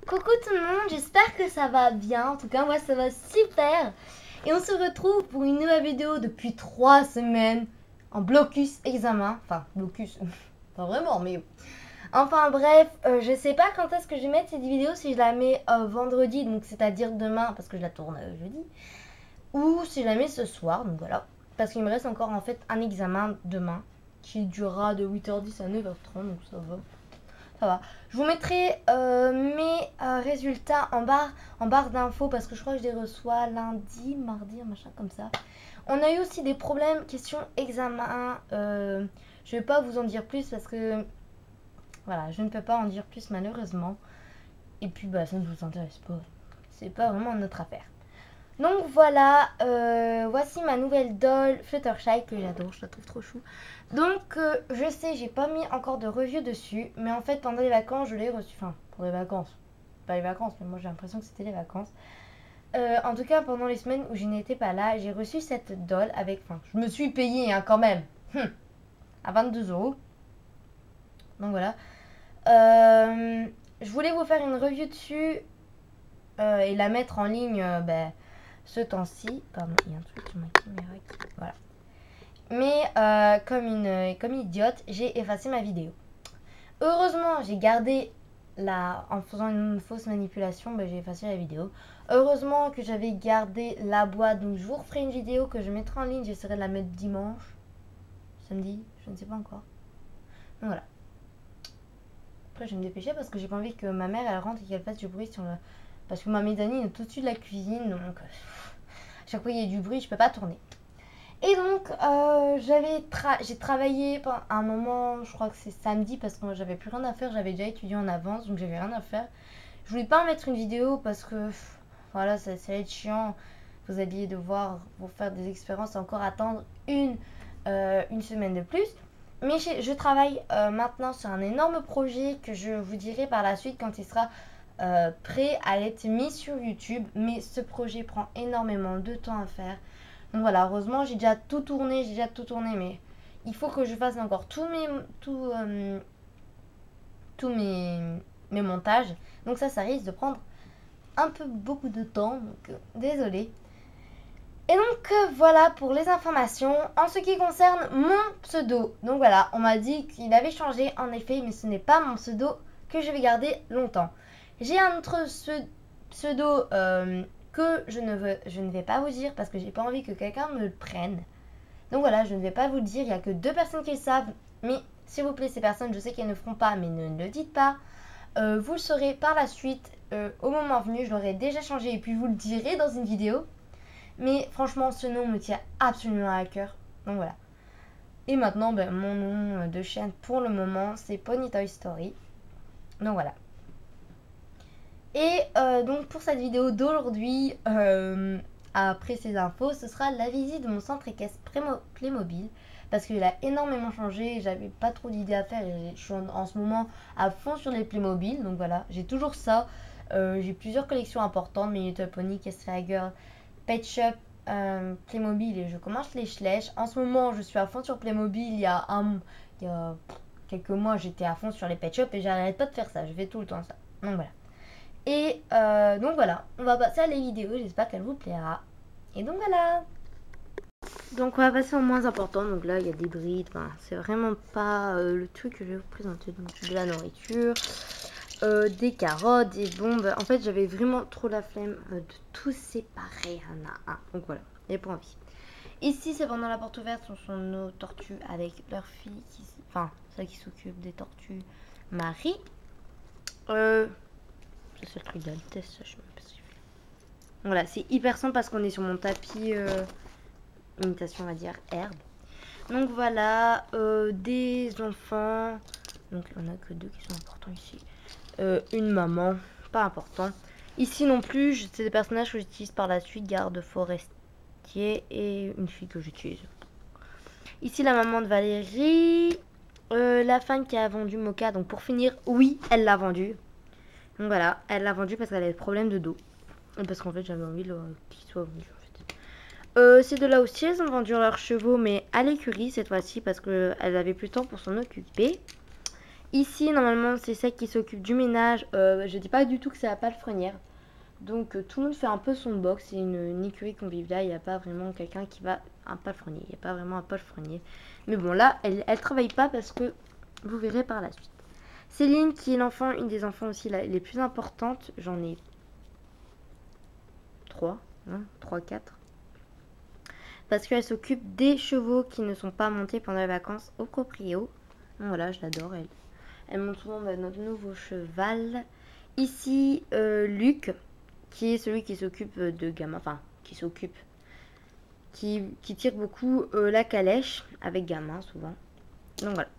Coucou tout le monde, j'espère que ça va bien. En tout cas, moi ça va super. Et on se retrouve pour une nouvelle vidéo depuis 3 semaines en blocus examen. Enfin, blocus, pas vraiment, mais... Enfin bref, je sais pas quand est-ce que je vais mettre cette vidéo, si je la mets vendredi, donc c'est-à-dire demain, parce que je la tourne jeudi. Ou si je la mets ce soir, donc voilà. Parce qu'il me reste encore en fait un examen demain, qui durera de 8h10 à 9h30, donc ça va. Ça va. Je vous mettrai mes résultats en barre d'infos parce que je crois que je les reçois lundi, mardi, un machin comme ça. On a eu aussi des problèmes, question examen. Je vais pas vous en dire plus parce que voilà, je ne peux pas en dire plus malheureusement. Et puis bah ça ne vous intéresse pas. C'est pas vraiment notre affaire. Donc voilà, voici ma nouvelle doll Fluttershy que j'adore, je la trouve trop chou. Donc je sais, j'ai pas mis encore de review dessus, mais en fait pendant les vacances je l'ai reçu, enfin pour les vacances, pas les vacances, mais moi j'ai l'impression que c'était les vacances. En tout cas pendant les semaines où je n'étais pas là, j'ai reçu cette doll avec, enfin je me suis payée hein, quand même, à 22€. Donc voilà. Je voulais vous faire une review dessus et la mettre en ligne ce temps-ci. Pardon, il y a un truc sur ma caméra qui... Voilà. Mais comme une idiote, j'ai effacé ma vidéo. Heureusement, j'ai gardé en faisant une fausse manipulation, j'ai effacé la vidéo. Heureusement que j'avais gardé la boîte, donc je vous referai une vidéo que je mettrai en ligne. J'essaierai de la mettre dimanche, samedi, je ne sais pas encore. Donc voilà. Après, je vais me dépêcher parce que j'ai pas envie que ma mère elle rentre et qu'elle fasse du bruit sur le... Parce que ma mezzanine est tout dessus de la cuisine, donc chaque fois il y a du bruit, je peux pas tourner. Et donc j'ai travaillé pendant un moment, je crois que c'est samedi parce que j'avais plus rien à faire, j'avais déjà étudié en avance, donc j'avais rien à faire. Je voulais pas en mettre une vidéo parce que voilà, ça allait être chiant. Vous alliez devoir vous faire des expériences et encore attendre une semaine de plus. Mais je travaille maintenant sur un énorme projet que je vous dirai par la suite quand il sera prêt à être mis sur YouTube. Mais ce projet prend énormément de temps à faire. Donc voilà, heureusement j'ai déjà tout tourné, mais il faut que je fasse encore tous mes montages. Donc ça risque de prendre un peu beaucoup de temps, donc désolé. Et donc voilà pour les informations en ce qui concerne mon pseudo. Donc voilà, on m'a dit qu'il avait changé en effet, mais ce n'est pas mon pseudo que je vais garder longtemps. J'ai un autre pseudo que je ne vais pas vous dire parce que j'ai pas envie que quelqu'un me le prenne. Donc voilà, je ne vais pas vous le dire, il n'y a que 2 personnes qui le savent. Mais s'il vous plaît, ces personnes, je sais qu'elles ne feront pas, mais ne le dites pas. Vous le saurez par la suite, au moment venu, je l'aurai déjà changé et puis vous le direz dans une vidéo. Mais franchement, ce nom me tient absolument à cœur. Donc voilà. Et maintenant, mon nom de chaîne pour le moment, c'est Pony Toy Story. Donc voilà. Et donc pour cette vidéo d'aujourd'hui, après ces infos, ce sera la visite de mon centre équestre Playmobil. Parce qu'il a énormément changé, j'avais pas trop d'idées à faire et je suis en ce moment à fond sur les Playmobil. Donc voilà, j'ai toujours ça. J'ai plusieurs collections importantes, My Little Pony, Castle Girl, Pet Shop, Playmobil et je commence les Schleich. En ce moment, je suis à fond sur Playmobil. Il y a quelques mois, j'étais à fond sur les Pet Shop et j'arrête pas de faire ça. Je fais tout le temps ça. Donc voilà. Et donc voilà, on va passer à la vidéo. J'espère qu'elle vous plaira. Et donc voilà. Donc on va passer au moins important. Donc là, il y a des brides. Enfin, c'est vraiment pas le truc que je vais vous présenter. Donc de la nourriture. Des carottes, des bombes. En fait, j'avais vraiment trop la flemme de tout séparer un à un. Donc voilà, il n'y a pas envie. Ici, c'est pendant la porte ouverte, ce sont nos tortues avec leur fille, enfin, celle qui s'occupe des tortues, Marie. C'est le truc d'Altesse, ça, je sais même pas si je fais. Voilà, c'est hyper simple parce qu'on est sur mon tapis imitation, on va dire, herbe. Donc voilà, des enfants. Donc il n'y en a que 2 qui sont importants ici. Une maman, pas important. Ici non plus, c'est des personnages que j'utilise par la suite, garde forestier et une fille que j'utilise. Ici la maman de Valérie, la femme qui a vendu Mocha. Donc pour finir, oui, elle l'a vendu. Donc voilà, elle l'a vendu parce qu'elle avait des problèmes de dos. Et parce qu'en fait j'avais envie qu'il soit vendu en fait. Ces deux-là aussi, elles ont vendu leurs chevaux, mais à l'écurie cette fois-ci parce qu'elles avaient plus de temps pour s'en occuper. Ici, normalement, c'est celle qui s'occupe du ménage. Je dis pas du tout que c'est la palefrenière. Donc, tout le monde fait un peu son box. C'est une écurie conviviale. Il n'y a pas vraiment quelqu'un qui va... Un palefrenier. Il n'y a pas vraiment un palefrenier. Mais bon, là, elle travaille pas parce que vous verrez par la suite. Céline, qui est l'enfant, une des enfants aussi les plus importantes. J'en ai 3, 3, 4. Parce qu'elle s'occupe des chevaux qui ne sont pas montés pendant les vacances au proprio. Donc voilà, je l'adore, elle. Elle monte souvent notre nouveau cheval. Ici, Luc, qui est celui qui s'occupe de Gamma. Enfin, qui tire beaucoup la calèche avec Gamma, souvent. Donc voilà.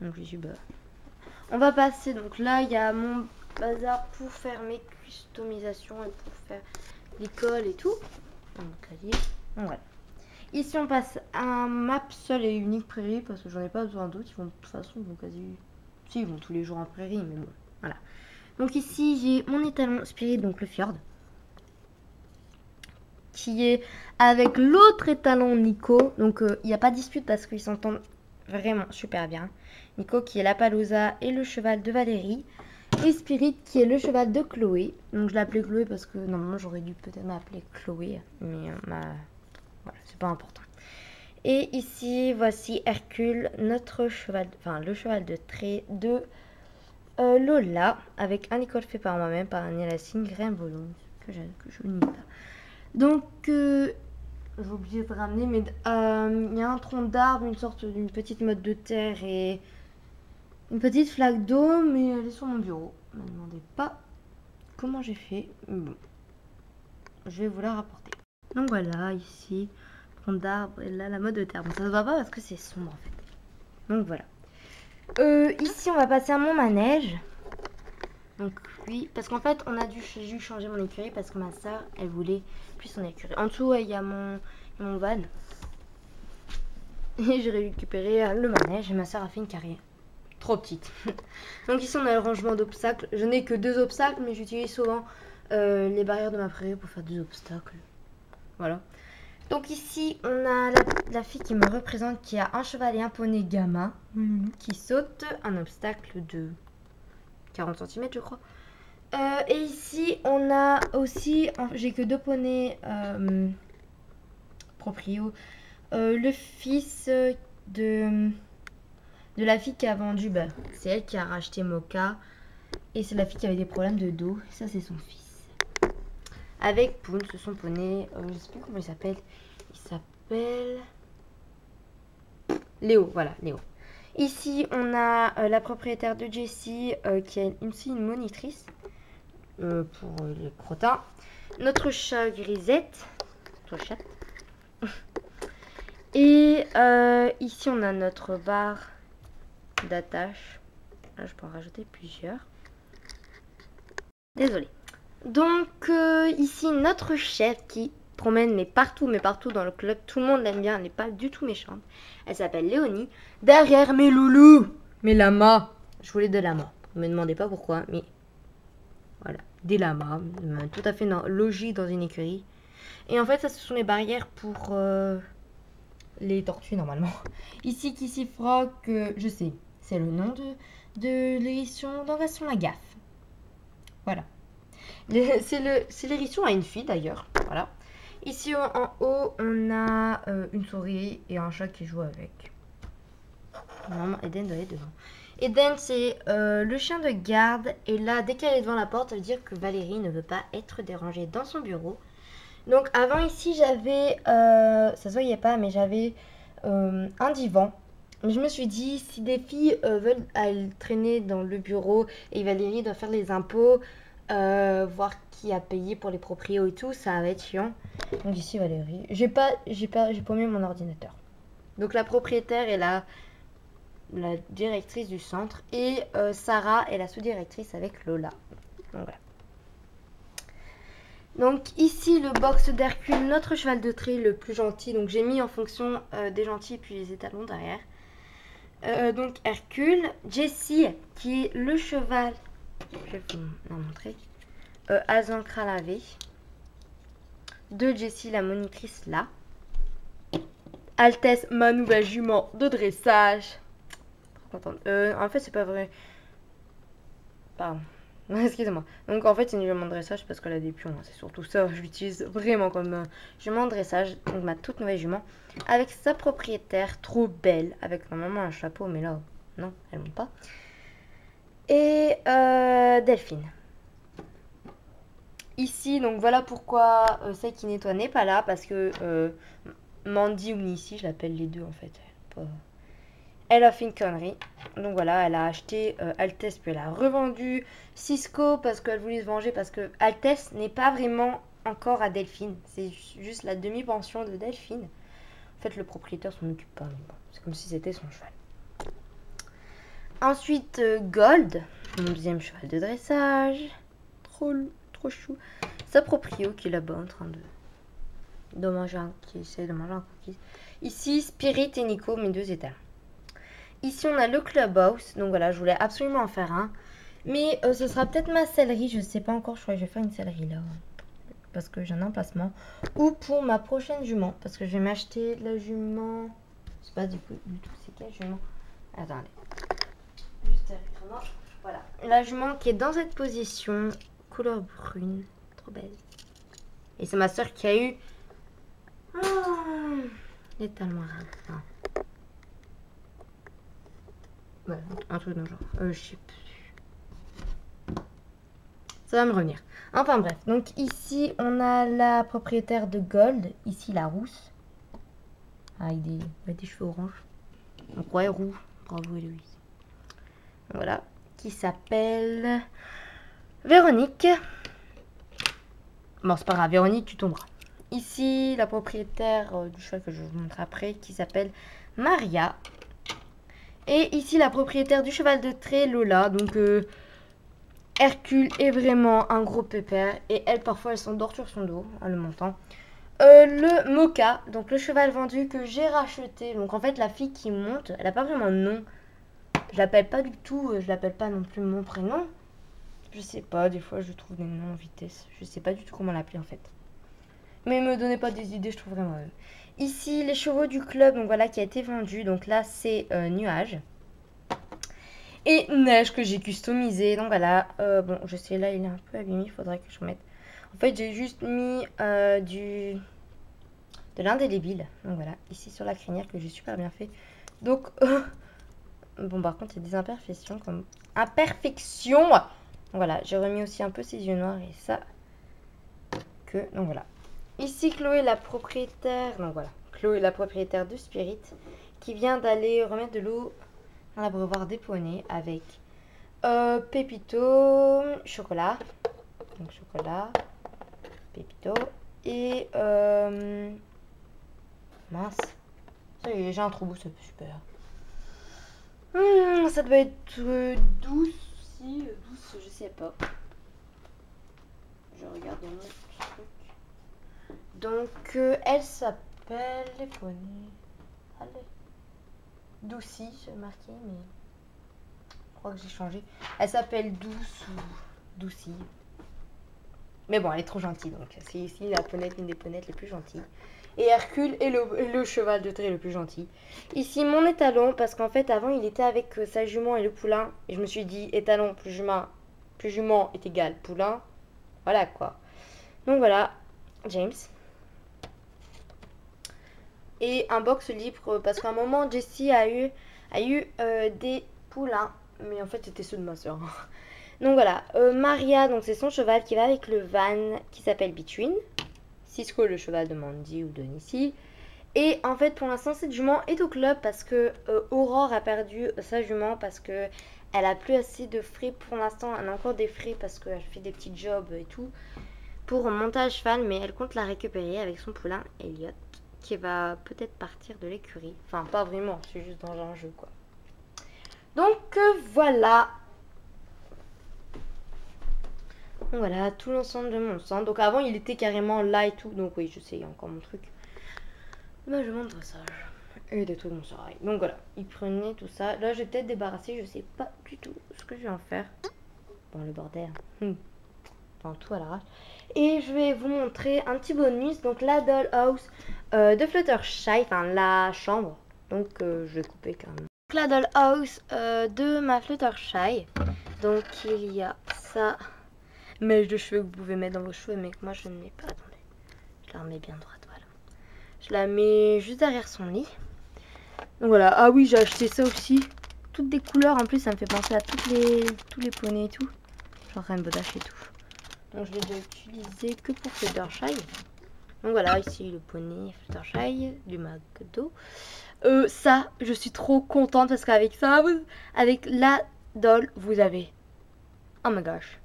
Donc je suis... On va passer, donc là, il y a mon bazar pour faire mes customisations et pour faire l'école et tout. Donc voilà. Ici, on passe à un map seul et unique prairie parce que j'en ai pas besoin d'autres. Ils vont de toute façon, ils vont quasi... Si, ils vont tous les jours en prairie, mais bon, voilà. Donc ici, j'ai mon étalon Spirit, donc le fjord, qui est avec l'autre étalon Nico. Donc il n'y a pas de dispute parce qu'ils s'entendent vraiment super bien. Nico qui est la Palooza et le cheval de Valérie. Et Spirit qui est le cheval de Chloé. Donc je l'ai appelé Chloé parce que normalement j'aurais dû peut-être m'appeler Chloé. Mais voilà, c'est pas important. Et ici voici Hercule, notre cheval, enfin le cheval de trait de Lola. Avec un école fait par moi-même, par un élastine grain volume que je nie pas. Donc j'ai oublié de ramener, mais il y a un tronc d'arbre, une sorte d'une petite motte de terre et une petite flaque d'eau, mais elle est sur mon bureau. Ne me demandez pas comment j'ai fait. Bon, je vais vous la rapporter. Donc voilà, ici, tronc d'arbre et là la motte de terre. Bon, ça se voit pas parce que c'est sombre en fait. Donc voilà. Ici, on va passer à mon manège. Donc oui, parce qu'en fait, j'ai dû changer mon écurie parce que ma soeur, elle voulait plus son écurie. En dessous, il y a mon van. Et j'ai récupéré le manège et ma soeur a fait une carrière. Trop petite. Donc ici, on a le rangement d'obstacles. Je n'ai que 2 obstacles, mais j'utilise souvent les barrières de ma prairie pour faire 2 obstacles. Voilà. Donc ici, on a la fille qui me représente, qui a un cheval et un poney Gamma, qui saute un obstacle de 40 cm, je crois. Et ici, on a aussi, j'ai que 2 poneys proprio. Le fils de la fille qui a vendu, c'est elle qui a racheté Mocha. Et c'est la fille qui avait des problèmes de dos. Ça, c'est son fils. Avec Poon, son poney. Je sais plus comment il s'appelle. Il s'appelle Léo. Voilà, Léo. Ici, on a la propriétaire de Jessie qui est aussi une monitrice pour les crottins. Notre chat Grisette. Notre chat. Et ici, on a notre barre d'attache. Là, je peux en rajouter plusieurs. Désolée. Donc, ici, notre chef qui promène, mais partout dans le club. Tout le monde l'aime bien, elle n'est pas du tout méchante. Elle s'appelle Léonie. Derrière mes loulous, mes lamas. Je voulais des lamas. Ne me demandez pas pourquoi, mais voilà. Des lamas, tout à fait logique dans une écurie. Et en fait, ça, ce sont les barrières pour les tortues, normalement. Ici, Kissy Frog, je sais, c'est le nom de l'émission d'Invasion la Gaffe. Voilà. C'est l'émission à une fille, d'ailleurs. Voilà. Ici, en haut, on a une souris et un chat qui joue avec. Normalement, Eden doit être devant. Eden, c'est le chien de garde. Et là, dès qu'elle est devant la porte, ça veut dire que Valérie ne veut pas être dérangée dans son bureau. Donc, avant, ici, j'avais... ça se voyait pas, mais j'avais un divan. Je me suis dit, si des filles veulent aller traîner dans le bureau et Valérie doit faire les impôts, voir qui a payé pour les proprios et tout, ça va être chiant. Donc ici Valérie, j'ai paumé mon ordinateur. Donc la propriétaire est la directrice du centre et Sarah est la sous-directrice avec Lola. Donc voilà. Donc ici le box d'Hercule, notre cheval de trait le plus gentil. Donc j'ai mis en fonction des gentils puis les étalons derrière. Donc Hercule, Jessie qui est le cheval, je vais vous la montrer, Azancra lavé, de Jessie la monitrice là, Altesse ma nouvelle jument de dressage, trop contente. En fait, c'est pas vrai. Pardon. Excusez-moi. Donc en fait, c'est une jument de dressage parce qu'elle a des pions. Hein. C'est surtout ça. Je l'utilise vraiment comme jument de dressage. Donc ma toute nouvelle jument. Avec sa propriétaire, trop belle. Avec normalement un chapeau, mais là, non, elle monte pas. Et Delphine. Ici, donc voilà pourquoi celle qui nettoie n'est pas là. Parce que Mandy ou Nissy, je l'appelle les deux en fait. Elle a fait une connerie. Donc voilà, elle a acheté Altesse puis elle a revendu Cisco parce qu'elle voulait se venger. Parce que Altesse n'est pas vraiment encore à Delphine. C'est juste la demi-pension de Delphine. En fait, le propriétaire s'en occupe pas. Mais bon, c'est comme si c'était son cheval. Ensuite, Gold, mon deuxième cheval de dressage. Trop chou. Sa proprio qui est là-bas en train de manger qui essaie de manger un cookie. Ici, Spirit et Nico, mes deux états. Ici, on a le Clubhouse. Donc voilà, je voulais absolument en faire un. Mais ce sera peut-être ma sellerie. Je sais pas encore. Je crois que je vais faire une sellerie là. Parce que j'ai un emplacement. Ou pour ma prochaine jument. Parce que je vais m'acheter la jument. Je sais pas du tout c'est quelle jument. Attendez. Juste avec voilà. La jument qui est dans cette position. Couleur brune. Trop belle. Et c'est ma soeur qui a eu. L'étalement rare. Voilà, un truc dans le genre. Je sais plus. Ça va me revenir. Enfin bref. Donc ici, on a la propriétaire de Gold. Ici, la rousse. Avec des cheveux orange. Donc ouais, roux. Bravo Héloïse. Voilà. Qui s'appelle Véronique. Bon, c'est pas grave. Véronique, tu tomberas. Ici, la propriétaire du cheval que je vous montre après. Qui s'appelle Maria. Et ici, la propriétaire du cheval de trait, Lola. Donc, Hercule est vraiment un gros pépère. Et elle, parfois, elle s'endort sur son dos en le montant. Le Mocha, donc le cheval vendu que j'ai racheté. Donc, en fait, la fille qui monte, elle n'a pas vraiment de nom. Je l'appelle pas du tout. Je l'appelle pas non plus mon prénom. Je sais pas, des fois, je trouve des noms en vitesse. Je sais pas du tout comment l'appeler, en fait. Mais me donnez pas des idées, je trouve vraiment... Ici, les chevaux du club, donc voilà, qui a été vendu. Donc là, c'est Nuage. Et Neige que j'ai customisé. Donc voilà, bon, je sais, là, il est un peu abîmé, il faudrait que je remette. En fait, j'ai juste mis de l'indélébile. Donc voilà, ici sur la crinière que j'ai super bien fait. Donc, bon, par contre, il y a des imperfections. Donc voilà, j'ai remis aussi un peu ses yeux noirs et ça. Donc voilà. Ici, Chloé, la propriétaire, donc voilà, Chloé, la propriétaire de Spirit, qui vient d'aller remettre de l'eau dans l'abreuvoir des poneys avec Pépito, chocolat, donc chocolat, Pépito, et mince, ça y est, j'ai un trou, c'est super. Ça doit être douce, je sais pas. Je regarde mon truc. Donc, elle s'appelle les poneys. Allez. Doucy, c'est marqué, mais je crois que j'ai changé. Elle s'appelle Douce ou Doucy. Mais bon, elle est trop gentille, donc c'est ici la ponette, une des ponettes les plus gentilles. Et Hercule est le cheval de trait le plus gentil. Ici, mon étalon, parce qu'en fait, avant, il était avec sa jument et le poulain. Et je me suis dit, étalon plus jument est égal poulain. Voilà, quoi. Donc, voilà, James. Et un box libre parce qu'à un moment Jessie a eu des poulains, mais en fait c'était ceux de ma soeur. Donc voilà, Maria, donc c'est son cheval qui va avec le van qui s'appelle Between. Cisco, le cheval de Mandy ou de Nissy. Et en fait pour l'instant cette jument est au club parce que Aurore a perdu sa jument parce que elle a plus assez de frais pour l'instant. Elle a encore des frais parce qu'elle fait des petits jobs et tout pour monter à cheval, mais elle compte la récupérer avec son poulain Elliot, qui va peut-être partir de l'écurie. Enfin, pas vraiment, c'est juste dans un jeu, quoi. Donc, voilà. Donc, voilà, tout l'ensemble de mon sang. Donc, avant, il était carrément là et tout. Donc, oui, je sais, il y a encore mon truc. Bah, je montre ça. Et des trucs, mon soleil. Donc, voilà, il prenait tout ça. Là, je vais peut-être débarrasser, je sais pas du tout ce que je vais en faire. Bon, le bordel. Enfin, tout à l'arrache. Et je vais vous montrer un petit bonus. Donc la dollhouse de Fluttershy, enfin la chambre. Donc je vais couper quand même. La dollhouse de ma Fluttershy. Donc il y a ça, mèche de cheveux que vous pouvez mettre dans vos cheveux, mais que moi je ne mets pas. Attendez, je la remets bien droite, voilà. Je la mets juste derrière son lit. Donc voilà, ah oui, j'ai acheté ça aussi. Toutes des couleurs, en plus ça me fait penser à tous les poneys et tout. Genre Rainbow Dash et tout. Donc je l'ai déjà utilisé que pour Fluttershy. Donc voilà, ici le poney Fluttershy du McDo. Ça, je suis trop contente parce qu'avec ça, avec la doll, vous avez... Oh my gosh.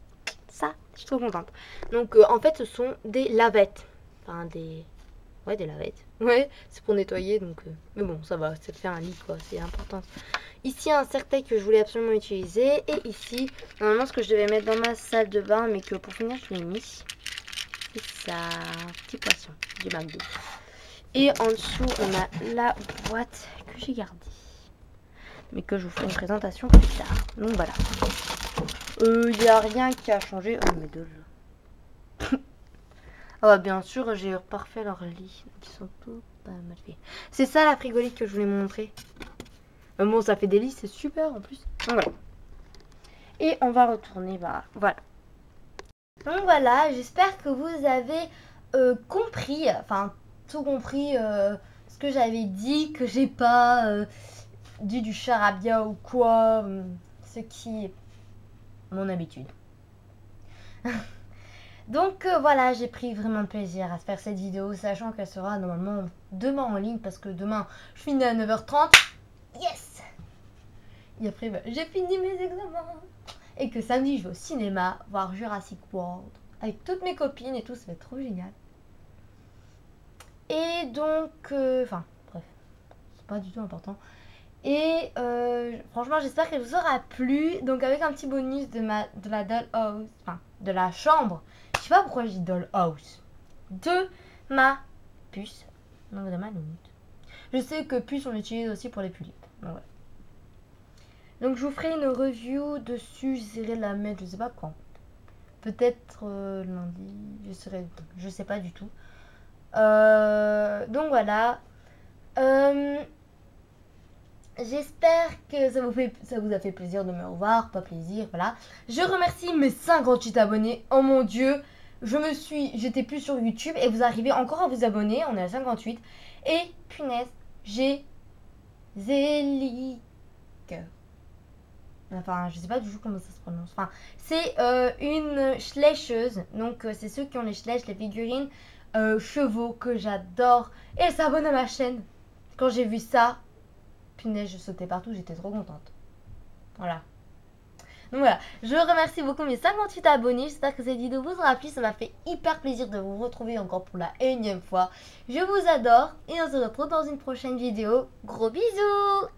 Ça, je suis trop contente. Donc en fait, ce sont des lavettes. Enfin, des... Ouais, des lavettes. Ouais, c'est pour nettoyer, donc... Mais bon, ça va, c'est de faire un lit, quoi. C'est important. Ici, un serre-tête que je voulais absolument utiliser. Et ici, normalement, ce que je devais mettre dans ma salle de bain, mais que pour finir, je l'ai mis. C'est ça, petit poisson du McDo. Et en dessous, on a la boîte que j'ai gardée. Mais que je vous ferai une présentation plus tard. Donc voilà. Il n'y a rien qui a changé. Oh, mes deux jeux. Ah bah bien sûr, j'ai parfait leur lit. Ils sont tout pas mal faits. C'est ça la frigolite que je voulais montrer. Bon, ça fait des lits, c'est super en plus. Donc voilà. Et on va retourner, bah voilà. Donc voilà, j'espère que vous avez compris, enfin tout compris ce que j'avais dit, que j'ai pas dit du charabia ou quoi, ce qui est mon habitude. Donc voilà, j'ai pris vraiment de plaisir à faire cette vidéo, sachant qu'elle sera normalement demain en ligne, parce que demain je finis à 9h30. Yes! Et après, bah, j'ai fini mes examens. Et que samedi, je vais au cinéma voir Jurassic World avec toutes mes copines et tout, ça va être trop génial. Et donc, enfin, bref, c'est pas du tout important. Et franchement, j'espère qu'elle vous aura plu. Donc, avec un petit bonus de la dollhouse, enfin, de la chambre. Je sais pas pourquoi je dis dollhouse. De ma puce. Donc, de ma louloute. Je sais que puce, on l'utilise aussi pour les tulipes. Donc, ouais. Donc, je vous ferai une review dessus. J'essaierai de la mettre, je sais pas quand. Peut-être lundi. Je sais pas du tout. Donc, voilà. J'espère que ça vous a fait plaisir de me revoir, pas plaisir, voilà. Je remercie mes 58 abonnés, oh mon dieu, j'étais plus sur YouTube et vous arrivez encore à vous abonner, on est à 58. Et punaise, j'ai Zélique. Enfin, je sais pas du tout comment ça se prononce. Enfin, c'est une schlecheuse, donc c'est ceux qui ont les schlèches, les figurines chevaux que j'adore. Et elle s'abonne à ma chaîne. Quand j'ai vu ça, punaise, je sautais partout, j'étais trop contente. Voilà. Donc voilà, je remercie beaucoup mes 58 abonnés. J'espère que cette vidéo vous aura plu. Ça m'a fait hyper plaisir de vous retrouver encore pour la énième fois. Je vous adore et on se retrouve dans une prochaine vidéo. Gros bisous!